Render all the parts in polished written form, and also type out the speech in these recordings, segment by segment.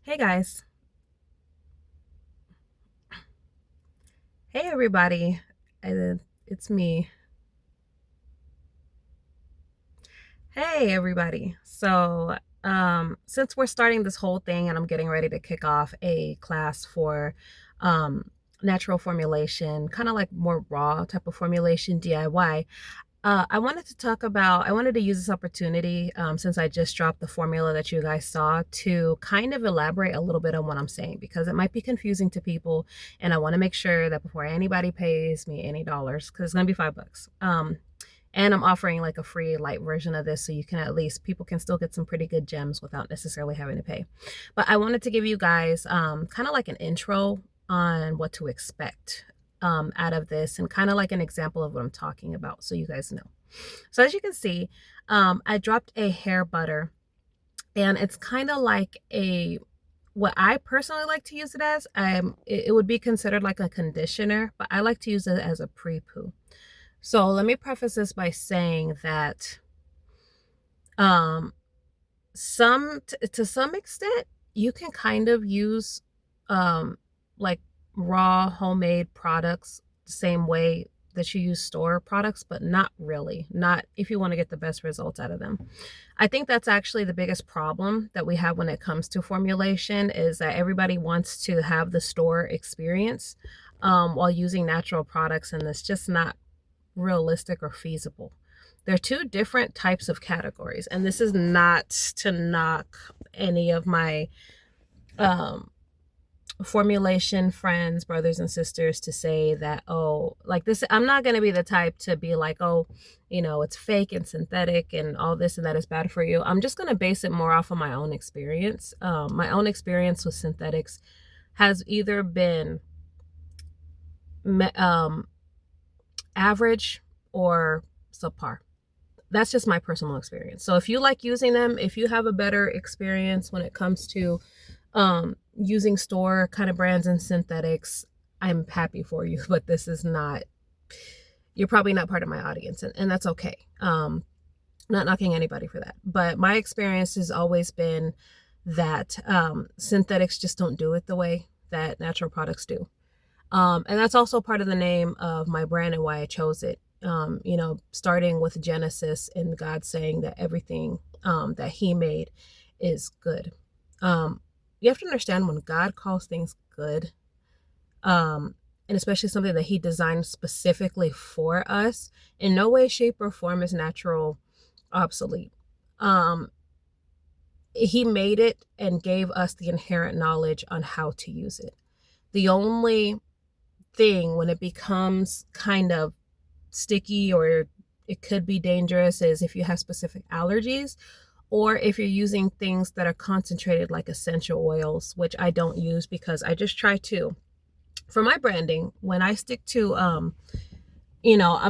Hey guys. Hey everybody. It's me. Hey everybody. Since we're starting this whole thing and I'm getting ready to kick off a class for um, natural formulation, kind of like more raw type of formulation DIY, I wanted to use this opportunity since I just dropped the formula that you guys saw to kind of elaborate a little bit on what I'm saying because it might be confusing to people. And I want to make sure that before anybody pays me any dollars, because it's going to be $5. And I'm offering like a free light version of this so you can at least, people can still get some pretty good gems without necessarily having to pay. But I wanted to give you guys kind of like an intro on what to expect out of this and kind of like an example of what I'm talking about so you guys know. So as you can see, I dropped a hair butter and it's kind of like what I personally like to use it as. It would be considered like a conditioner, but I like to use it as a pre-poo. So let me preface this by saying that um, to some extent, you can kind of use like raw homemade products the same way that you use store products, but not really. Not if you want to get the best results out of them. I think that's actually the biggest problem that we have when it comes to formulation is that everybody wants to have the store experience while using natural products, and it's just not realistic or feasible. They're two different types of categories, and this is not to knock any of my formulation friends, brothers and sisters, to say that, oh, like this, I'm not going to be the type to be like, oh, it's fake and synthetic and all this and that is bad for you. I'm just going to base it more off of my own experience. My own experience with synthetics has either been average or subpar. That's just my personal experience. So if you like using them, if you have a better experience when it comes to using store kind of brands and synthetics, I'm happy for you. But this is not, you're probably not part of my audience, and that's okay. Not knocking anybody for that. But my experience has always been that synthetics just don't do it the way that natural products do. And that's also part of the name of my brand and why I chose it. Starting with Genesis and God saying that everything that he made is good. You have to understand when God calls things good, and especially something that he designed specifically for us, in no way, shape, or form is natural obsolete. He made it and gave us the inherent knowledge on how to use it. The only thing when it becomes kind of sticky or it could be dangerous is if you have specific allergies or if you're using things that are concentrated like essential oils, which I don't use because I just try to, for my branding, when I stick to I'm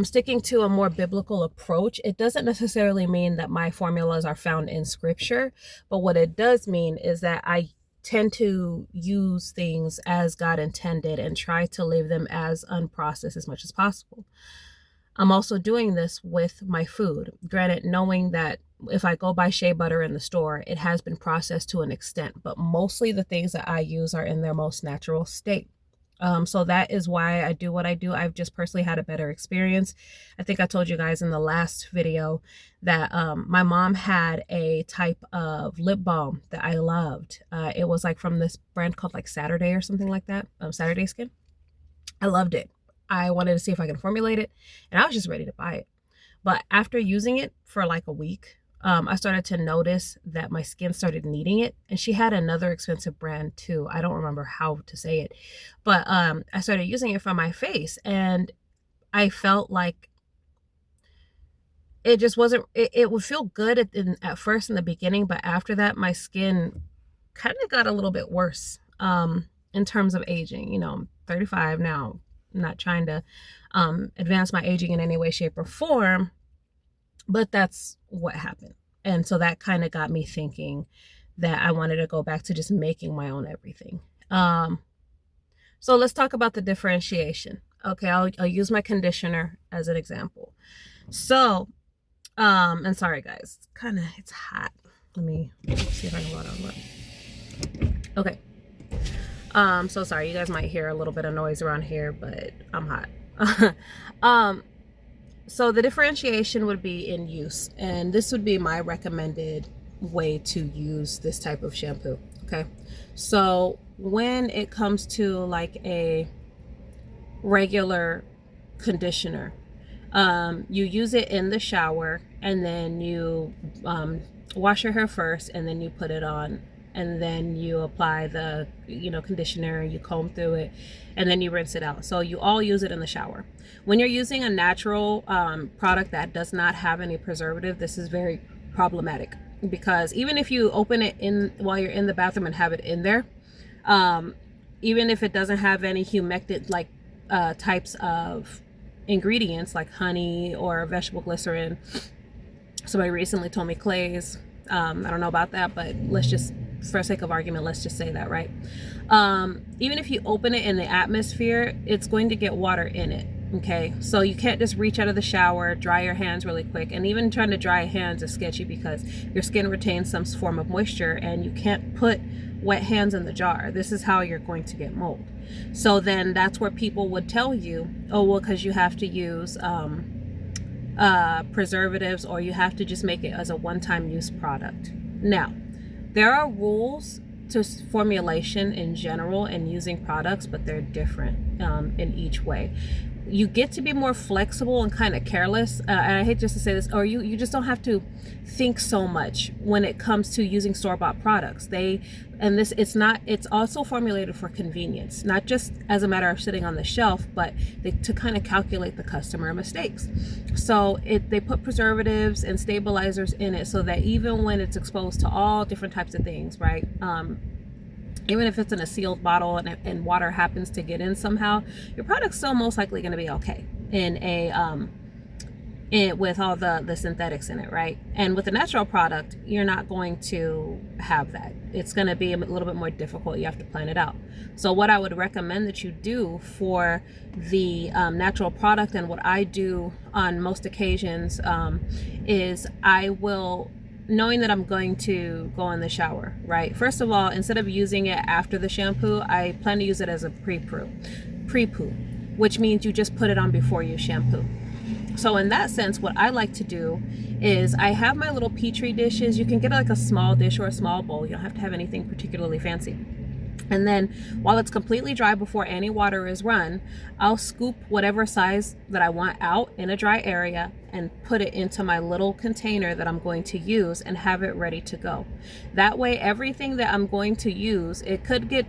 sticking to a more biblical approach. It doesn't necessarily mean that my formulas are found in scripture, but what it does mean is that I tend to use things as God intended and try to leave them as unprocessed as much as possible. I'm also doing this with my food. Granted, knowing that if I go buy shea butter in the store, it has been processed to an extent, but mostly the things that I use are in their most natural state. So that is why I do what I do. I've just personally had a better experience. I think I told you guys in the last video that my mom had a type of lip balm that I loved. It was like from this brand called like Saturday or something like that. Saturday Skin. I loved it. I wanted to see if I can formulate it, and I was just ready to buy it. But after using it for like a week, I started to notice that my skin started needing it. And she had another expensive brand too. I don't remember how to say it, but I started using it for my face, and I felt like it just wasn't, it would feel good at first in the beginning, but after that, my skin kind of got a little bit worse in terms of aging. I'm 35 now. I'm not trying to advance my aging in any way, shape, or form, but that's what happened. And so that kind of got me thinking that I wanted to go back to just making my own everything. So let's talk about the differentiation. Okay, I'll use my conditioner as an example. So, and sorry guys, it's hot. Let me see if I can blow it on. Okay. So sorry, you guys might hear a little bit of noise around here, but I'm hot. um, so the differentiation would be in use, and this would be my recommended way to use this type of shampoo. Okay. So when it comes to like a regular conditioner, you use it in the shower, and then you wash your hair first, and then you put it on, and then you apply the conditioner, you comb through it, and then you rinse it out. So you all use it in the shower. When you're using a natural product that does not have any preservative, this is very problematic, because even if you open it in while you're in the bathroom and have it in there, even if it doesn't have any humectant like types of ingredients like honey or vegetable glycerin. Somebody recently told me clays. I don't know about that, but let's just, for sake of argument, let's just say that, right? Even if you open it in the atmosphere, it's going to get water in it. Okay, so you can't just reach out of the shower, dry your hands really quick, and even trying to dry hands is sketchy because your skin retains some form of moisture, and you can't put wet hands in the jar. This is how you're going to get mold. So then that's where people would tell you, oh well, because you have to use preservatives, or you have to just make it as a one-time use product. Now, there are rules to formulation in general and using products, but they're different in each way. You get to be more flexible and kind of careless. And I hate just to say this, or you just don't have to think so much when it comes to using store-bought products. It's also formulated for convenience, not just as a matter of sitting on the shelf, but to kind of calculate the customer mistakes. So they put preservatives and stabilizers in it so that even when it's exposed to all different types of things, right? Even if it's in a sealed bottle and water happens to get in somehow, your product's still most likely going to be okay with all the synthetics in it, right? And with a natural product, you're not going to have that. It's going to be a little bit more difficult. You have to plan it out. So what I would recommend that you do for the natural product, and what I do on most occasions, is I will, knowing that I'm going to go in the shower, right? First of all, instead of using it after the shampoo, I plan to use it as a pre-poo, which means you just put it on before you shampoo. So in that sense, what I like to do is I have my little Petri dishes. You can get like a small dish or a small bowl. You don't have to have anything particularly fancy. And then while it's completely dry before any water is run, I'll scoop whatever size that I want out in a dry area and put it into my little container that I'm going to use and have it ready to go. That way, everything that I'm going to use, it could get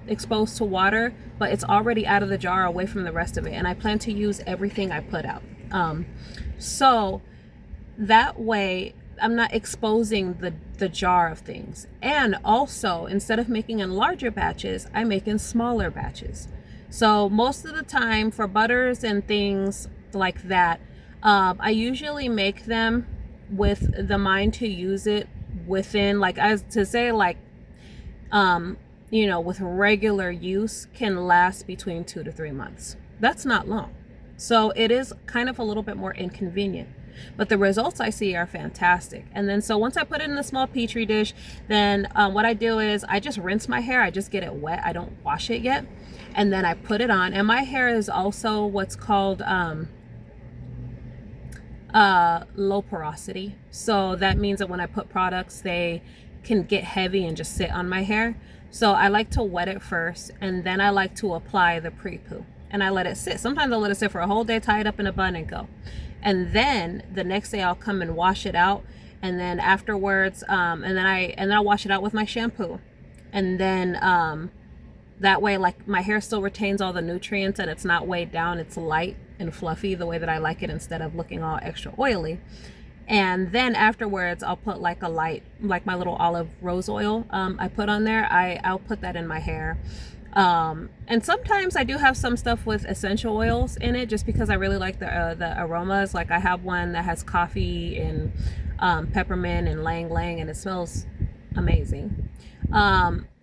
exposed to water, but it's already out of the jar away from the rest of it. And I plan to use everything I put out. So that way I'm not exposing the jar of things. And also, instead of making in larger batches, I make in smaller batches. So most of the time for butters and things like that, I usually make them with the mind to use it within, like, as to say, like, with regular use can last between 2 to 3 months. That's not long. So it is kind of a little bit more inconvenient, but the results I see are fantastic. And then so once I put it in a small Petri dish, then what I do is I just rinse my hair. I just get it wet. I don't wash it yet. And then I put it on. And my hair is also what's called low porosity. So that means that when I put products, they can get heavy and just sit on my hair. So I like to wet it first, and then I like to apply the pre-poo. And I let it sit. Sometimes I'll let it sit for a whole day, tie it up in a bun and go. And then the next day I'll come and wash it out. And then afterwards, and then I'll wash it out with my shampoo. And then that way, like, my hair still retains all the nutrients and it's not weighed down. It's light and fluffy the way that I like it, instead of looking all extra oily. And then afterwards, I'll put like a light, like my little olive rose oil I put on there. I'll put that in my hair. And sometimes I do have some stuff with essential oils in it, just because I really like the aromas. Like I have one that has coffee and peppermint and lang lang, and it smells amazing.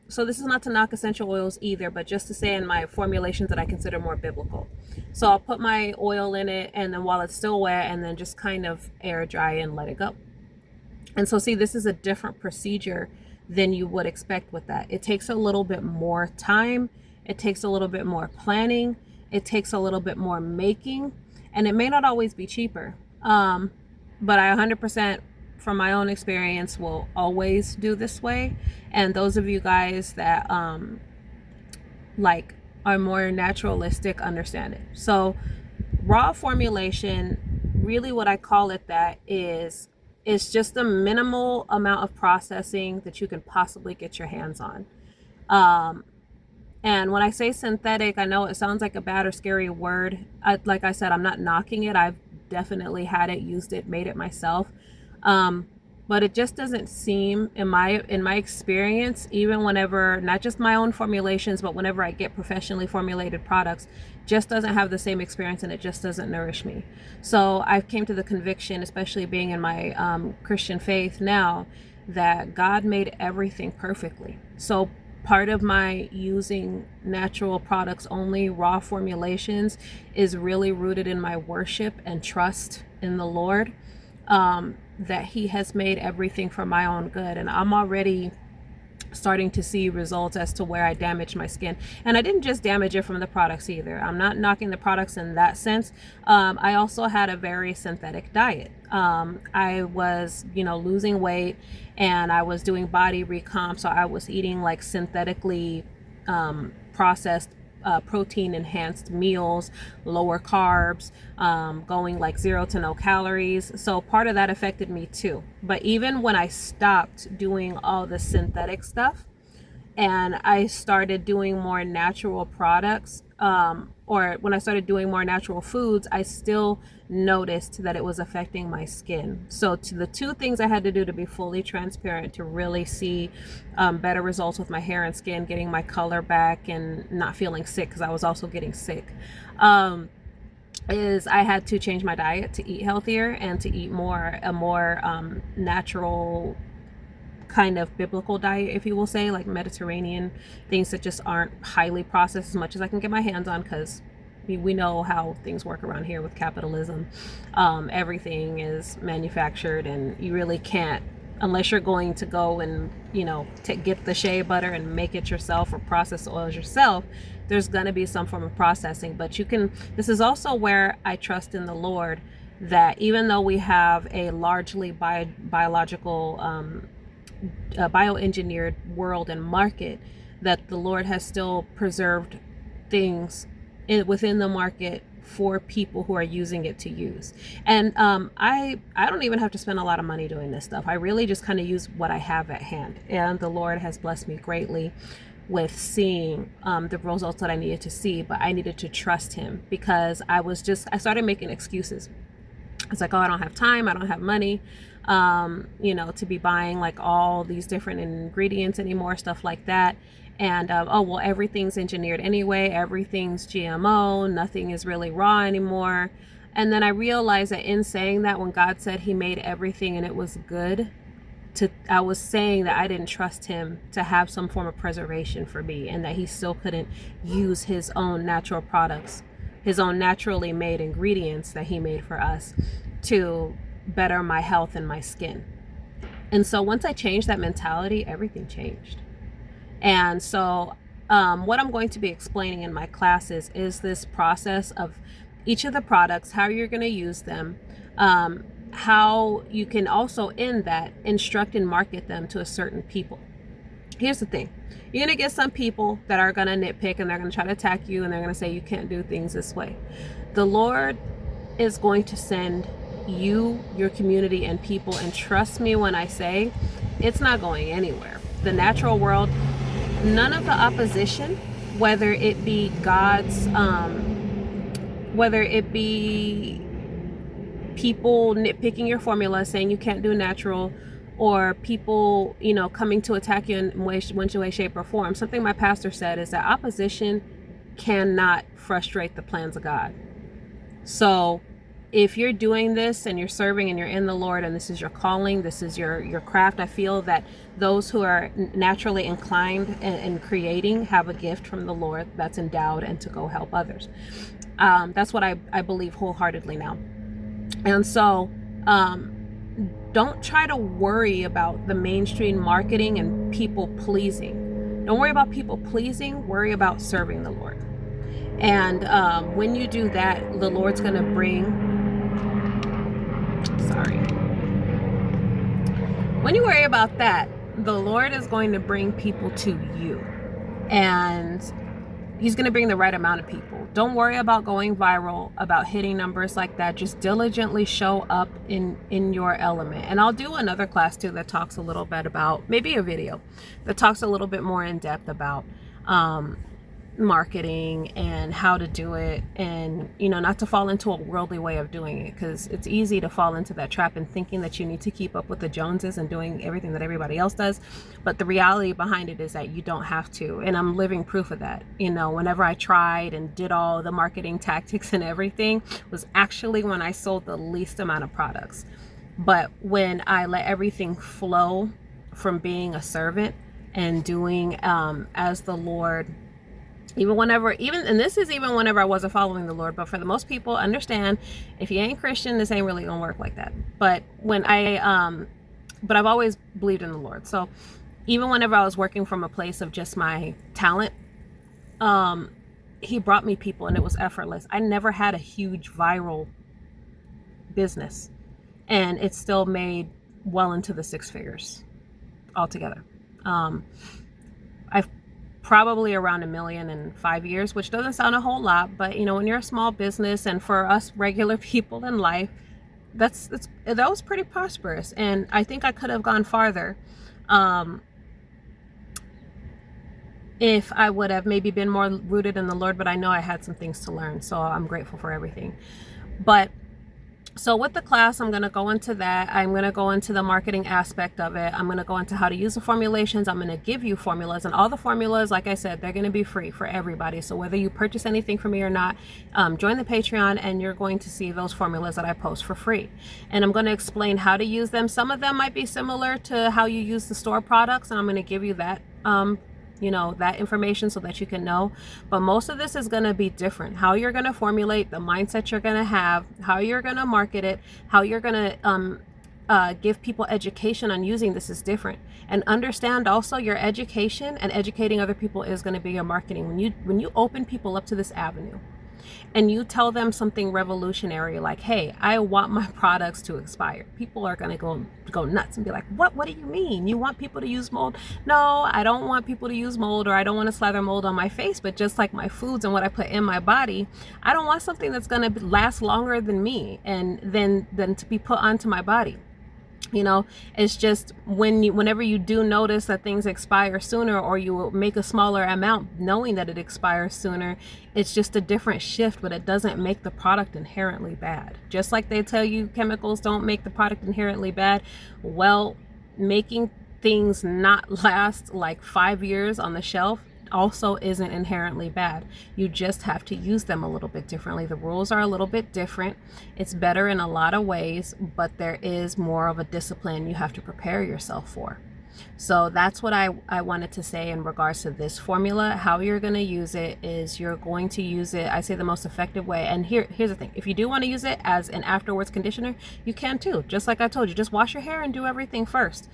So this is not to knock essential oils either, but just to say in my formulations that I consider more biblical. So I'll put my oil in it, and then while it's still wet, and then just kind of air dry and let it go. And so see, this is a different procedure than you would expect with that. It takes a little bit more time. It takes a little bit more planning. It takes a little bit more making, and it may not always be cheaper. But I 100% from my own experience will always do this way. And those of you guys that like are more naturalistic understand it. So raw formulation, really what I call it that is, it's just the minimal amount of processing that you can possibly get your hands on. And when I say synthetic, I know it sounds like a bad or scary word. Like I said, I'm not knocking it. I've definitely had it, used it, made it myself. But it just doesn't seem, in my experience, even whenever, not just my own formulations, but whenever I get professionally formulated products, just doesn't have the same experience, and it just doesn't nourish me. So I came to the conviction, especially being in my Christian faith now, that God made everything perfectly. So part of my using natural products only, raw formulations, is really rooted in my worship and trust in the Lord, that he has made everything for my own good. And I'm already starting to see results as to where I damaged my skin. And I didn't just damage it from the products either. I'm not knocking the products in that sense. I also had a very synthetic diet. I was, losing weight, and I was doing body recomp. So I was eating like synthetically processed protein enhanced meals, lower carbs, going like 0 to no calories. So part of that affected me too. But even when I stopped doing all the synthetic stuff and I started doing more natural products, or when I started doing more natural foods, I still noticed that it was affecting my skin. So to the two things I had to do to be fully transparent, to really see better results with my hair and skin, getting my color back and not feeling sick, because I was also getting sick, is I had to change my diet to eat healthier and to eat a more natural kind of biblical diet, if you will say, like Mediterranean things that just aren't highly processed as much as I can get my hands on, because we know how things work around here with capitalism. Everything is manufactured, and you really can't, unless you're going to go and get the shea butter and make it yourself or process oils yourself. There's going to be some form of processing, but this is also where I trust in the Lord, that even though we have a largely biological bioengineered world and market, that the Lord has still preserved things within the market for people who are using it to use. And I don't even have to spend a lot of money doing this stuff. I really just kind of use what I have at hand, and the Lord has blessed me greatly with seeing the results that I needed to see. But I needed to trust him, because I started making excuses. It's like, oh, I don't have time, I don't have money, to be buying like all these different ingredients anymore, stuff like that. And oh, well, everything's engineered anyway, everything's GMO, nothing is really raw anymore. And then I realized that in saying that, when God said he made everything and it was good, I was saying that I didn't trust him to have some form of preservation for me, and that he still couldn't use his own natural products, his own naturally made ingredients that he made for us, to better my health and my skin. And so once I changed that mentality, everything changed. And so what I'm going to be explaining in my classes is this process of each of the products, how you're going to use them, how you can also in that instruct and market them to a certain people. Here's the thing. You're going to get some people that are going to nitpick, and they're going to try to attack you, and they're going to say you can't do things this way. The Lord is going to send you, your community, and people, and trust me when I say it's not going anywhere. The natural world, none of the opposition, whether it be God's, whether it be people nitpicking your formula, saying you can't do natural, or people, coming to attack you in one way, shape, or form. Something my pastor said is that opposition cannot frustrate the plans of God. So if you're doing this and you're serving and you're in the Lord, and this is your calling, this is your craft, I feel that those who are naturally inclined in creating have a gift from the Lord that's endowed, and to go help others. That's what I believe wholeheartedly now. And so don't try to worry about the mainstream marketing and people pleasing. Don't worry about people pleasing, worry about serving the Lord. And when you do that, the Lord's going to bring, when you worry about that, the Lord is going to bring people to you. And he's going to bring the right amount of people. Don't worry about going viral, about hitting numbers like that. Just diligently show up in your element. And I'll do another class too that talks a little bit about, maybe a video that talks a little bit more in depth about marketing and how to do it, and not to fall into a worldly way of doing it, because it's easy to fall into that trap and thinking that you need to keep up with the Joneses and doing everything that everybody else does. But the reality behind it is that you don't have to, and I'm living proof of that. Whenever I tried and did all the marketing tactics and everything was actually when I sold the least amount of products. But when I let everything flow from being a servant and doing as the Lord, and this is even whenever I wasn't following the Lord, but for the most people, understand, if you ain't Christian, this ain't really gonna work like that. But but I've always believed in the Lord. So even whenever I was working from a place of just my talent, he brought me people and it was effortless. I never had a huge viral business, and it still made well into the 6 figures altogether. I've probably around $1 million in 5 years, which doesn't sound a whole lot, but when you're a small business, and for us regular people in life, that was pretty prosperous. And I think I could have gone farther if I would have maybe been more rooted in the Lord, but I know I had some things to learn, so I'm grateful for everything. But so with the class, I'm going to go into that. I'm going to go into the marketing aspect of it. I'm going to go into how to use the formulations. I'm going to give you formulas, and all the formulas, like I said, they're going to be free for everybody. So whether you purchase anything from me or not, join the Patreon and you're going to see those formulas that I post for free. And I'm going to explain how to use them. Some of them might be similar to how you use the store products, and I'm going to give you that that information so that you can know. But most of this is going to be different. How you're going to formulate, the mindset you're going to have, how you're going to market it, how you're going to give people education on using this is different. And understand also, your education and educating other people is going to be your marketing. When you open people up to this avenue and you tell them something revolutionary like, hey, I want my products to expire, people are going to go nuts and be like, what do you mean? You want people to use mold? No, I don't want people to use mold, or I don't want to slather mold on my face. But just like my foods and what I put in my body, I don't want something that's going to last longer than me and then to be put onto my body. It's just whenever you do notice that things expire sooner, or you will make a smaller amount knowing that it expires sooner, it's just a different shift, but it doesn't make the product inherently bad. Just like they tell you chemicals don't make the product inherently bad. Well, making things not last like 5 years on the shelf also isn't inherently bad. You just have to use them a little bit differently. The rules are a little bit different. It's better in a lot of ways, but there is more of a discipline you have to prepare yourself for. So that's what I wanted to say in regards to this formula. How you're going to use it is you're going to use it, I say, the most effective way. And here's the thing. If you do want to use it as an afterwards conditioner, you can too. Just like I told you, just wash your hair and do everything first.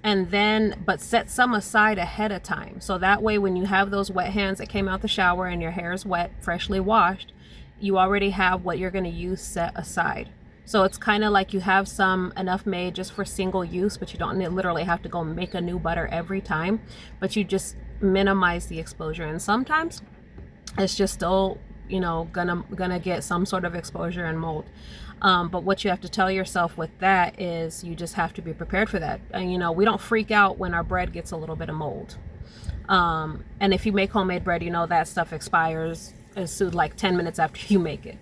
But set some aside ahead of time. So that way, when you have those wet hands that came out the shower and your hair is wet, freshly washed, you already have what you're going to use set aside. So it's kind of like you have enough made just for single use, but you don't literally have to go make a new butter every time, but you just minimize the exposure. And sometimes it's just still, gonna get some sort of exposure and mold. But what you have to tell yourself with that is you just have to be prepared for that. And, we don't freak out when our bread gets a little bit of mold. And if you make homemade bread, that stuff expires as soon like 10 minutes after you make it.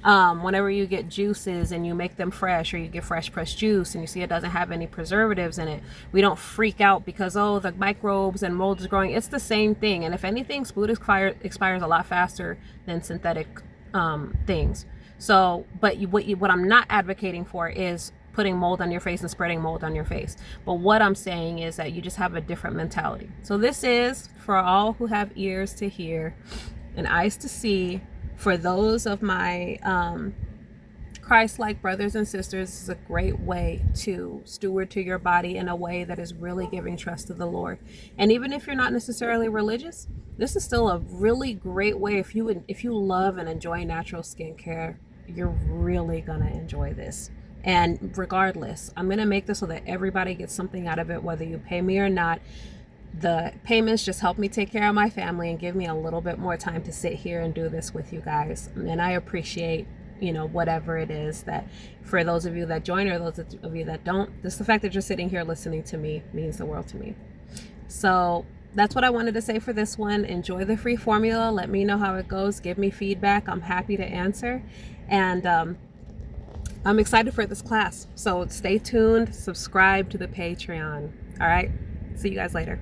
Whenever you get juices and you make them fresh, or you get fresh pressed juice and you see it doesn't have any preservatives in it, we don't freak out because, the microbes and mold is growing. It's the same thing. And if anything, food expires a lot faster than synthetic things. So, but what I'm not advocating for is putting mold on your face and spreading mold on your face. But what I'm saying is that you just have a different mentality. So this is for all who have ears to hear and eyes to see. For those of my Christ-like brothers and sisters is a great way to steward to your body in a way that is really giving trust to the Lord. And even if you're not necessarily religious, this is still a really great way. If you love and enjoy natural skincare, you're really gonna enjoy this. And regardless, I'm gonna make this so that everybody gets something out of it, whether you pay me or not. The payments just help me take care of my family and give me a little bit more time to sit here and do this with you guys. And I appreciate, whatever it is that, for those of you that join or those of you that don't, just the fact that you're sitting here listening to me means the world to me. So that's what I wanted to say for this one. Enjoy the free formula. Let me know how it goes. Give me feedback. I'm happy to answer. And I'm excited for this class. So stay tuned. Subscribe to the Patreon. All right. See you guys later.